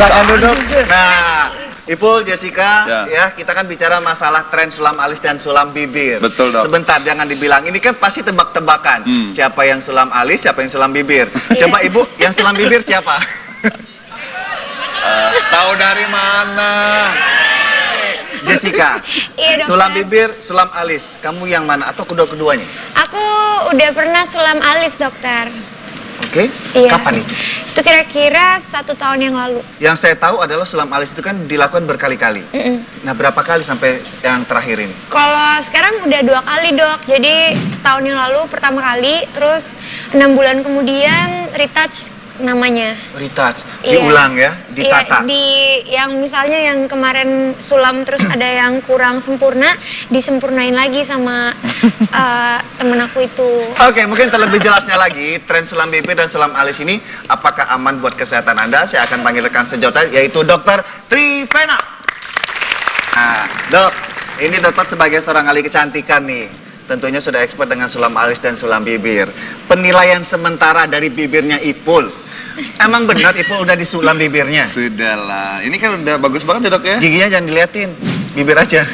Silakan duduk. Nah, Ipul, Jessica, ya kita kan bicara masalah tren sulam alis dan sulam bibir. Betul, Dok. Sebentar, jangan dibilang. Ini kan pasti tebak-tebakan. Siapa yang sulam alis, siapa yang sulam bibir. Coba Ibu, yang sulam bibir siapa? Tahu dari mana? Jessica, Iya, dokter. sulam bibir, sulam alis. Kamu yang mana? Atau kedua-keduanya? Aku udah pernah sulam alis, dokter. Oke, Iya. kapan itu? Itu kira-kira 1 tahun yang lalu. Yang saya tahu adalah sulam alis itu kan dilakukan berkali-kali. Nah, berapa kali sampai yang terakhir ini? Kalau sekarang udah 2 kali, dok. Jadi setahun yang lalu pertama kali, terus 6 bulan kemudian retouch namanya. Retouch, Iya. diulang ya, ditata. Iya, yang misalnya yang kemarin sulam terus ada yang kurang sempurna, disempurnain lagi sama temen aku itu. Oke, mungkin terlebih jelasnya lagi, tren sulam bibir dan sulam alis ini apakah aman buat kesehatan Anda? Saya akan panggil rekan sejawat, yaitu Dr. Trivena. Nah, dok, ini dokter sebagai seorang ahli kecantikan nih, tentunya sudah expert dengan sulam alis dan sulam bibir. Penilaian sementara dari bibirnya Ipul, emang benar Ipul udah disulam bibirnya? Sudahlah, ini kan udah bagus banget ya, Dok ya. Giginya jangan diliatin, bibir aja.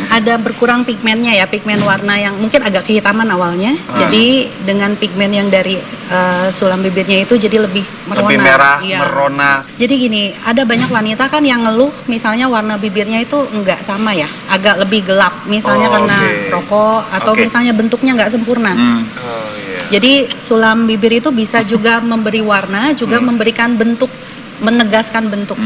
Ada berkurang pigmennya ya, pigmen warna yang mungkin agak kehitaman awalnya. Jadi dengan pigmen yang dari sulam bibirnya itu jadi lebih merona. Lebih merah, Iya. merona. Jadi gini, ada banyak wanita kan yang ngeluh misalnya warna bibirnya itu enggak sama ya, agak lebih gelap. Misalnya karena rokok atau misalnya bentuknya nggak sempurna. Oh iya. Jadi sulam bibir itu bisa juga memberi warna, juga memberikan bentuk, menegaskan bentuk.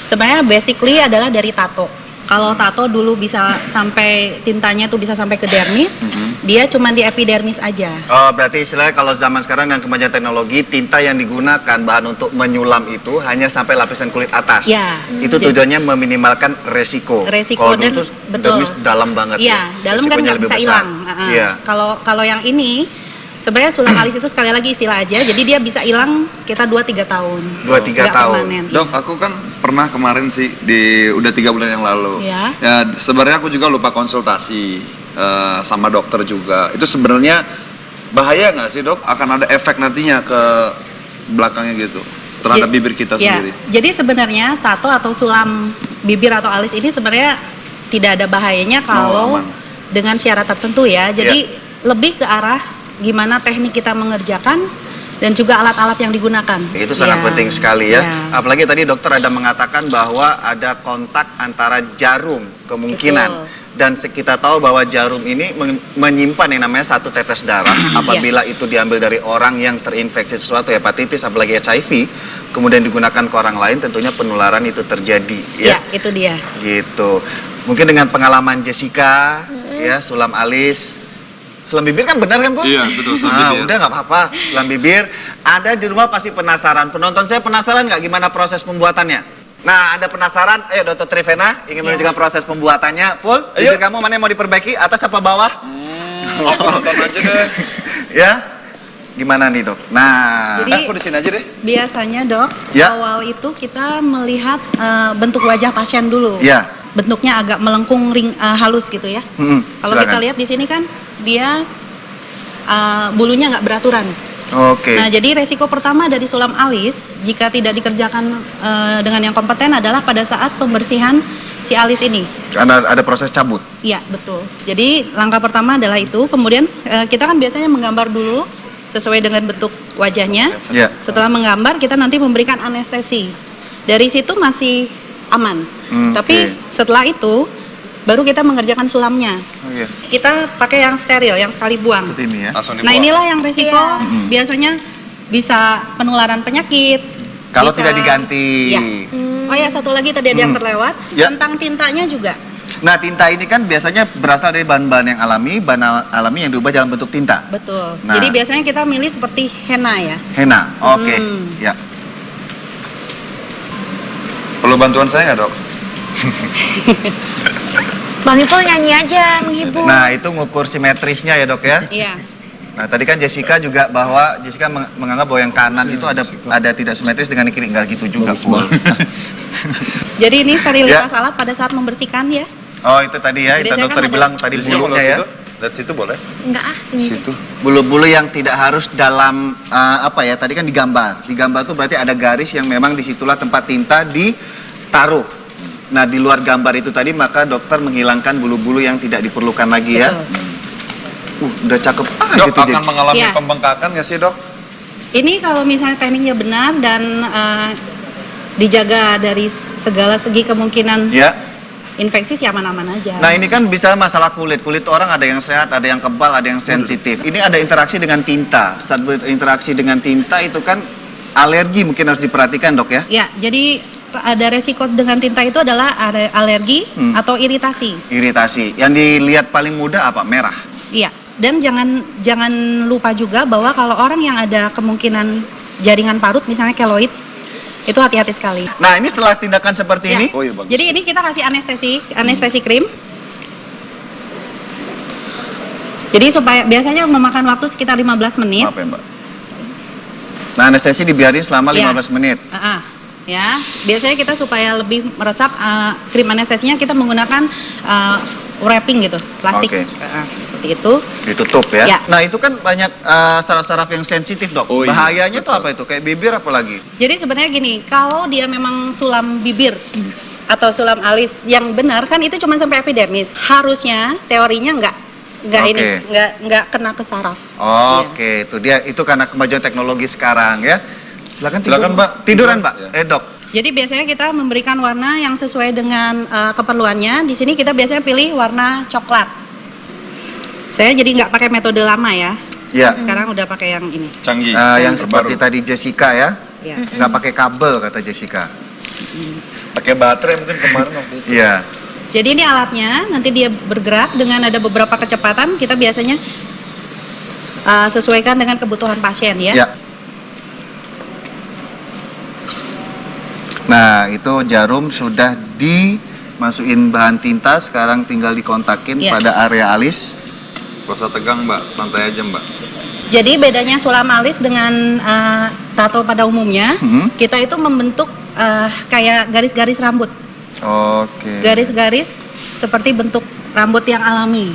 Sebenarnya basically adalah dari tato. Kalau tato dulu bisa sampai tintanya tuh bisa sampai ke dermis, dia cuma di epidermis aja. Oh, berarti istilahnya kalau zaman sekarang yang kemajuan teknologi, tinta yang digunakan bahan untuk menyulam itu hanya sampai lapisan kulit atas. Ya. Itu tujuannya meminimalkan resiko. Resiko Kalau dan dulu tuh betul. dermis dalam banget. Iya, dalam kan Resikonya nggak lebih bisa besar. hilang. Iya. Kalau yang ini sebenarnya sulam alis itu sekali lagi istilah aja, jadi dia bisa hilang sekitar 2-3 tahun. 2-3 Nggak tahun. permanen. Dok, aku kan pernah kemarin sih udah 3 bulan yang lalu. Ya. Ya, sebenarnya aku juga lupa konsultasi sama dokter juga. Itu sebenarnya bahaya nggak sih, Dok? Akan ada efek nantinya ke belakangnya gitu terhadap bibir kita Ya, sendiri. jadi sebenarnya tato atau sulam bibir atau alis ini sebenarnya tidak ada bahayanya kalau aman. dengan syarat tertentu ya. Jadi lebih ke arah gimana teknik kita mengerjakan dan juga alat-alat yang digunakan. Itu sangat Ya. penting sekali ya. Ya. Apalagi tadi dokter ada mengatakan bahwa ada kontak antara jarum kemungkinan. Betul. Dan kita tahu bahwa jarum ini menyimpan yang namanya 1 tetes darah. Apabila itu diambil dari orang yang terinfeksi sesuatu, hepatitis, apalagi HIV, kemudian digunakan ke orang lain, tentunya penularan itu terjadi. Ya, itu dia. Gitu. Mungkin dengan pengalaman Jessica, ya sulam alis, sulam bibir kan benar kan, Bu? Iya, betul, sulam Nah, bibir. udah nggak apa-apa, sulam bibir. Anda di rumah pasti penasaran. Penonton saya penasaran nggak gimana proses pembuatannya? Nah, Anda penasaran? Ayo, Dr. Trivena ingin menunjukkan proses pembuatannya. Pul, bibir kamu mana yang mau diperbaiki? Atas apa bawah? Aku nonton aja deh. Ya, gimana nih, Dok? Nah, Jadi Aku di sini aja deh. biasanya dok, Ya. awal itu kita melihat bentuk wajah pasien dulu. ya. Bentuknya agak melengkung halus gitu ya. Kalau kita Silakan. lihat di sini kan dia bulunya nggak beraturan. Oke. Nah, jadi resiko pertama dari sulam alis jika tidak dikerjakan dengan yang kompeten adalah pada saat pembersihan si alis ini. Ada proses cabut. Iya, betul. Jadi langkah pertama adalah itu. Kemudian kita kan biasanya menggambar dulu sesuai dengan bentuk wajahnya. Ya. Setelah menggambar, kita nanti memberikan anestesi. Dari situ masih aman. Tapi setelah itu baru kita mengerjakan sulamnya. Oh, iya. Kita pakai yang steril, yang sekali buang. Seperti ini ya. Langsung Nah, dibuang. inilah yang resiko biasanya bisa penularan penyakit. Kalau bisa- tidak diganti. Ya. Oh ya, satu lagi tadi ada yang terlewat, Ya. tentang tintanya juga. Nah, tinta ini kan biasanya berasal dari bahan-bahan yang alami, alami yang diubah dalam bentuk tinta. Betul. Nah. Jadi biasanya kita milih seperti henna ya. Henna. Oke. Ya. Perlu bantuan saya nggak, Dok? Bang Ipul nyanyi aja, menghibur. Nah, itu ngukur simetrisnya ya, Dok ya. Iya. Nah, tadi kan Jessica juga bahwa Jessica menganggap bahwa yang kanan itu ada tidak simetris dengan yang kiri, enggak gitu juga, Pul. Jadi ini sterilitas alat pada saat membersihkan ya. Oh, itu tadi ya, Jadi itu saya dokter kan ada- bilang tadi Di sini bulunya kalau ya. situ. Lihat situ boleh? Enggak sini. Situ. Bulu-bulu yang tidak harus dalam apa ya? Tadi kan digambar. Digambar tuh berarti ada garis yang memang disitulah tempat tinta ditaruh. Nah, di luar gambar itu tadi maka dokter menghilangkan bulu-bulu yang tidak diperlukan lagi ya. Udah cakep Dok, gitu akan mengalami Ya. pembengkakan nggak sih dok? Ini kalau misalnya tekniknya benar dan dijaga dari segala segi kemungkinan Ya. infeksi sih aman-aman aja. Nah, ini kan bisa masalah kulit. Kulit orang ada yang sehat, ada yang kebal, ada yang sensitif. Ini ada interaksi dengan tinta. Saat berinteraksi dengan tinta itu kan alergi mungkin harus diperhatikan, Dok ya. Ya, jadi ada resiko dengan tinta itu adalah ada alergi atau iritasi. Iritasi. Yang dilihat paling mudah apa? Merah. Iya. Dan jangan lupa juga bahwa kalau orang yang ada kemungkinan jaringan parut misalnya keloid itu hati-hati sekali. Nah, ini setelah tindakan seperti Ya. ini, Oh iya bagus. Jadi ini kita kasih anestesi krim. Jadi supaya biasanya memakan waktu sekitar 15 menit. maaf ya, Mbak. Nah, anestesi dibiarin selama Ya. 15 menit. Ya, biasanya kita supaya lebih meresap krim anestesinya kita menggunakan wrapping gitu, plastik. Oke. Seperti itu. Ditutup ya. Ya. Nah, itu kan banyak saraf-saraf yang sensitif, Dok. Oh, iya. Bahayanya tuh apa itu? Kayak bibir apa lagi? Jadi sebenarnya gini, kalau dia memang sulam bibir atau sulam alis yang benar kan itu cuma sampai epidermis. Harusnya teorinya nggak Oke. ini nggak kena ke saraf. Oke, itu dia. Itu karena kemajuan teknologi sekarang ya. Silakan Silakan, Mbak. Tiduran, Mbak. Ya. Dok. Jadi biasanya kita memberikan warna yang sesuai dengan keperluannya. Di sini kita biasanya pilih warna coklat. Saya jadi nggak pakai metode lama ya. Ya. Sekarang udah pakai yang ini. Canggih. Yang terbaru. seperti tadi Jessica ya. Ya. Nggak pakai kabel kata Jessica. Pakai baterai mungkin kemarin waktu itu. Iya. Jadi ini alatnya, nanti dia bergerak dengan ada beberapa kecepatan. Kita biasanya sesuaikan dengan kebutuhan pasien ya. Ya. Nah, itu jarum sudah dimasukin bahan tinta, sekarang tinggal dikontakin Ya. pada area alis. Gak usah tegang mbak, santai aja mbak. Jadi bedanya sulam alis dengan tato pada umumnya, kita itu membentuk kayak garis-garis rambut. Oke. Garis-garis seperti bentuk rambut yang alami.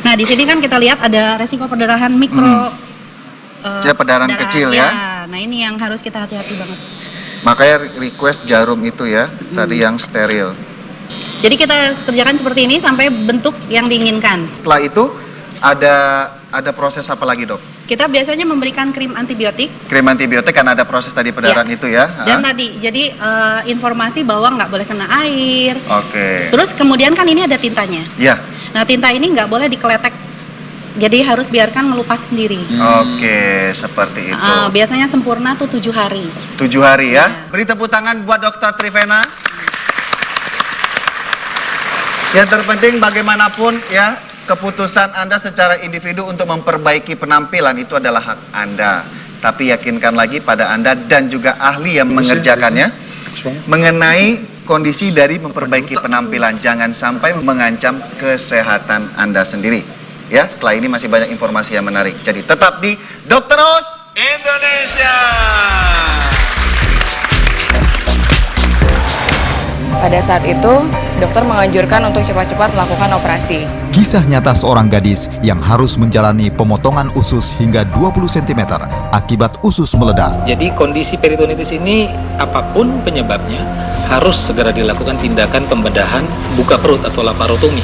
Nah, di sini kan kita lihat ada resiko perdarahan mikro. Ya, perdarahan kecil ya. Nah, ini yang harus kita hati-hati banget. Makanya request jarum itu ya, tadi yang steril. Jadi kita kerjakan seperti ini sampai bentuk yang diinginkan. Setelah itu ada proses apa lagi, Dok? Kita biasanya memberikan krim antibiotik. Krim antibiotik karena ada proses tadi perdarahan itu ya. Dan tadi, jadi informasi bahwa nggak boleh kena air. Oke. Terus kemudian kan ini ada tintanya. Ya. Nah, tinta ini nggak boleh dikeletek. Jadi harus biarkan melupas sendiri. Oke, seperti itu. Biasanya sempurna tuh 7 hari. 7 hari ya. Beri tepuk tangan buat Dokter Trivena. Yang terpenting bagaimanapun ya, keputusan Anda secara individu untuk memperbaiki penampilan itu adalah hak Anda. Tapi yakinkan lagi pada Anda dan juga ahli yang mengerjakannya mengenai kondisi dari memperbaiki penampilan. Jangan sampai mengancam kesehatan Anda sendiri. Ya, setelah ini masih banyak informasi yang menarik. Jadi tetap di Dokter Os Indonesia. Pada saat itu, dokter menganjurkan untuk cepat-cepat melakukan operasi. Kisah nyata seorang gadis yang harus menjalani pemotongan usus hingga 20 cm akibat usus meledak. Jadi kondisi peritonitis ini apapun penyebabnya harus segera dilakukan tindakan pembedahan buka perut atau laparotomi.